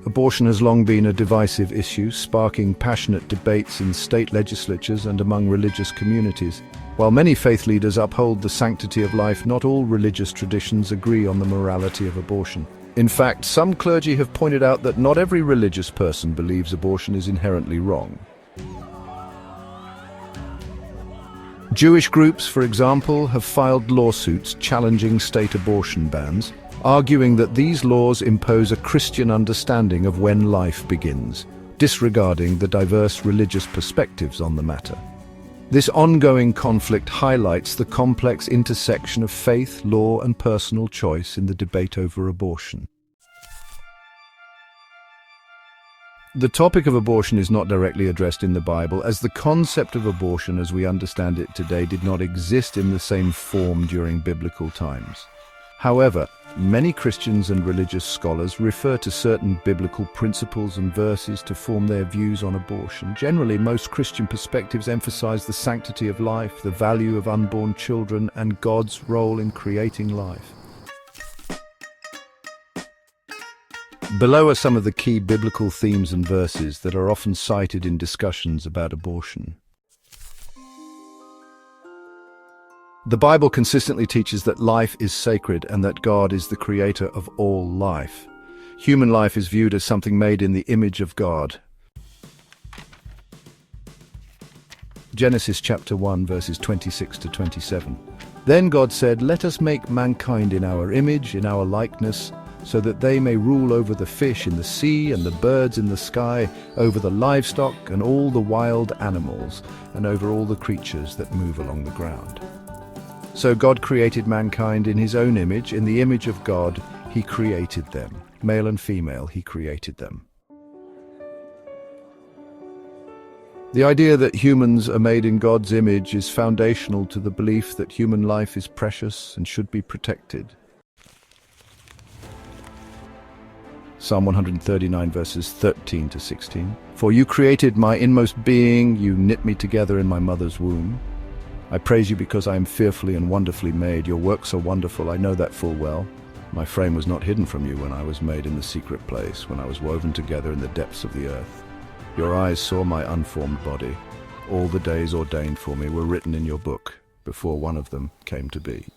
Abortion has long been a divisive issue, sparking passionate debates in state legislatures and among religious communities. While many faith leaders uphold the sanctity of life, not all religious traditions agree on the morality of abortion. In fact, some clergy have pointed out that not every religious person believes abortion is inherently wrong. Jewish groups, for example, have filed lawsuits challenging state abortion bans, arguing that these laws impose a Christian understanding of when life begins, disregarding the diverse religious perspectives on the matter. This ongoing conflict highlights the complex intersection of faith, law, and personal choice in the debate over abortion. The topic of abortion is not directly addressed in the Bible, as the concept of abortion as we understand it today did not exist in the same form during biblical times. However, many Christians and religious scholars refer to certain biblical principles and verses to form their views on abortion. Generally, most Christian perspectives emphasize the sanctity of life, the value of unborn children, and God's role in creating life. Below are some of the key biblical themes and verses that are often cited in discussions about abortion. The Bible consistently teaches that life is sacred and that God is the creator of all life. Human life is viewed as something made in the image of God. Genesis chapter 1, verses 26 to 27. Then God said, "Let us make mankind in our image, in our likeness, so that they may rule over the fish in the sea and the birds in the sky, over the livestock and all the wild animals, and over all the creatures that move along the ground." So God created mankind in his own image. In the image of God, he created them. Male and female, he created them. The idea that humans are made in God's image is foundational to the belief that human life is precious and should be protected. Psalm 139 verses 13 to 16. "For you created my inmost being, you knit me together in my mother's womb. I praise you because I am fearfully and wonderfully made. Your works are wonderful, I know that full well. My frame was not hidden from you when I was made in the secret place, when I was woven together in the depths of the earth. Your eyes saw my unformed body. All the days ordained for me were written in your book, before one of them came to be."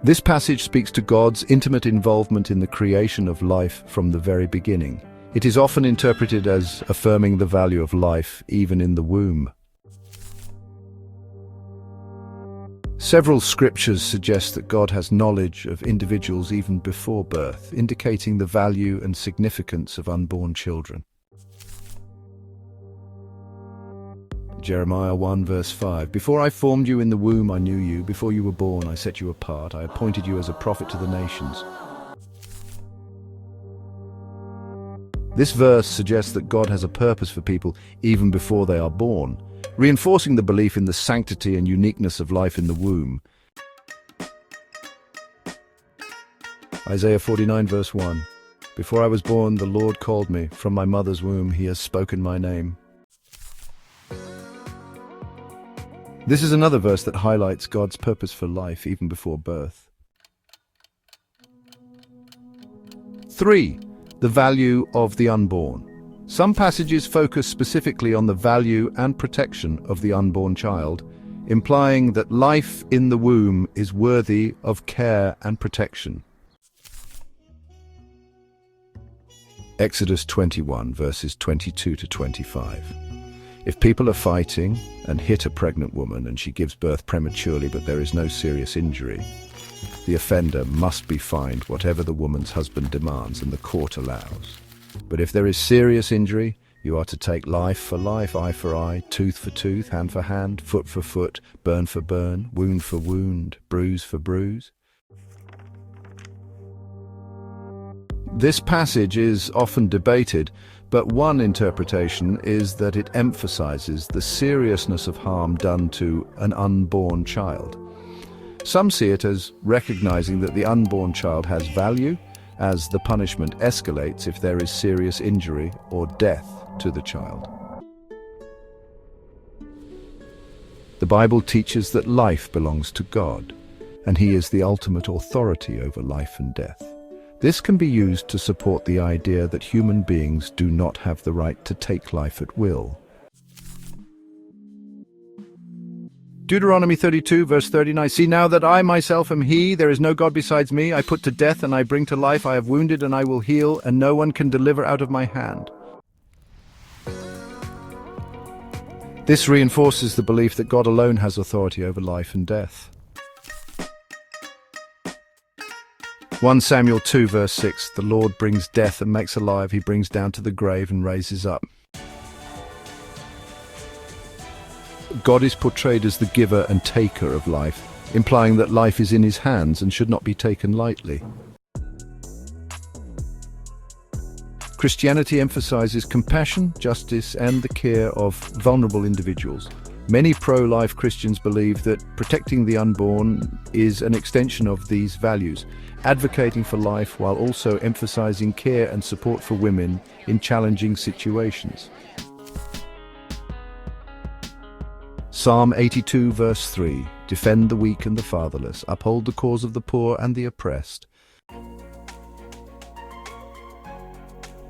This passage speaks to God's intimate involvement in the creation of life from the very beginning. It is often interpreted as affirming the value of life even in the womb. Several scriptures suggest that God has knowledge of individuals even before birth, indicating the value and significance of unborn children. Jeremiah 1 verse 5. "Before I formed you in the womb I knew you. Before you were born I set you apart. I appointed you as a prophet to the nations." This verse suggests that God has a purpose for people even before they are born, reinforcing the belief in the sanctity and uniqueness of life in the womb. Isaiah 49 verse 1. "Before I was born, the Lord called me. From my mother's womb, he has spoken my name." This is another verse that highlights God's purpose for life even before birth. 3. The value of the unborn. Some passages focus specifically on the value and protection of the unborn child, implying that life in the womb is worthy of care and protection. Exodus 21, verses 22 to 25. "If people are fighting and hit a pregnant woman and she gives birth prematurely but there is no serious injury, the offender must be fined whatever the woman's husband demands and the court allows. But if there is serious injury, you are to take life for life, eye for eye, tooth for tooth, hand for hand, foot for foot, burn for burn, wound for wound, bruise for bruise." This passage is often debated, but one interpretation is that it emphasizes the seriousness of harm done to an unborn child. Some see it as recognizing that the unborn child has value, as the punishment escalates if there is serious injury or death to the child. The Bible teaches that life belongs to God, and He is the ultimate authority over life and death. This can be used to support the idea that human beings do not have the right to take life at will. Deuteronomy 32, verse 39, "See now that I myself am He, there is no God besides me. I put to death and I bring to life, I have wounded and I will heal, and no one can deliver out of my hand." This reinforces the belief that God alone has authority over life and death. 1 Samuel 2, verse 6, "The Lord brings death and makes alive. He brings down to the grave and raises up." God is portrayed as the giver and taker of life, implying that life is in His hands and should not be taken lightly. Christianity emphasizes compassion, justice, and the care of vulnerable individuals. Many pro-life Christians believe that protecting the unborn is an extension of these values, advocating for life while also emphasizing care and support for women in challenging situations. Psalm 82, verse 3, "Defend the weak and the fatherless, uphold the cause of the poor and the oppressed."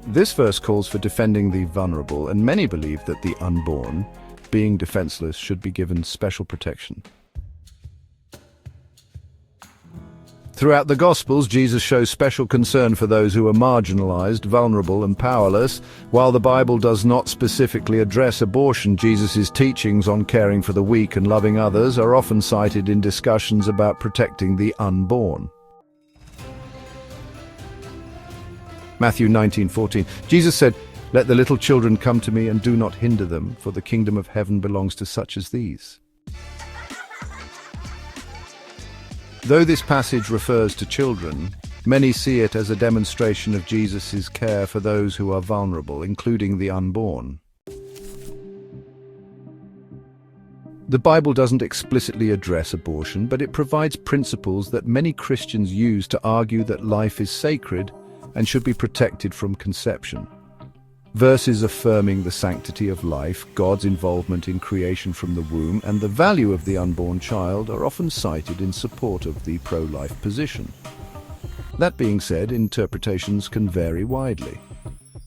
This verse calls for defending the vulnerable, and many believe that the unborn, being defenseless, should be given special protection. Throughout the Gospels, Jesus shows special concern for those who are marginalized, vulnerable, and powerless. While the Bible does not specifically address abortion, Jesus' teachings on caring for the weak and loving others are often cited in discussions about protecting the unborn. Matthew 19:14, Jesus said, "Let the little children come to me and do not hinder them, for the kingdom of heaven belongs to such as these." Though this passage refers to children, many see it as a demonstration of Jesus' care for those who are vulnerable, including the unborn. The Bible doesn't explicitly address abortion, but it provides principles that many Christians use to argue that life is sacred and should be protected from conception. Verses affirming the sanctity of life, God's involvement in creation from the womb, and the value of the unborn child are often cited in support of the pro-life position. That being said, interpretations can vary widely.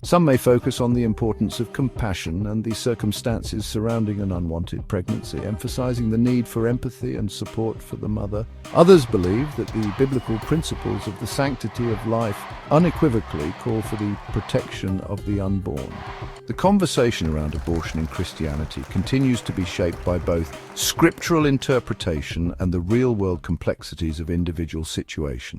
Some may focus on the importance of compassion and the circumstances surrounding an unwanted pregnancy, emphasizing the need for empathy and support for the mother. Others believe that the biblical principles of the sanctity of life unequivocally call for the protection of the unborn. The conversation around abortion in Christianity continues to be shaped by both scriptural interpretation and the real-world complexities of individual situations.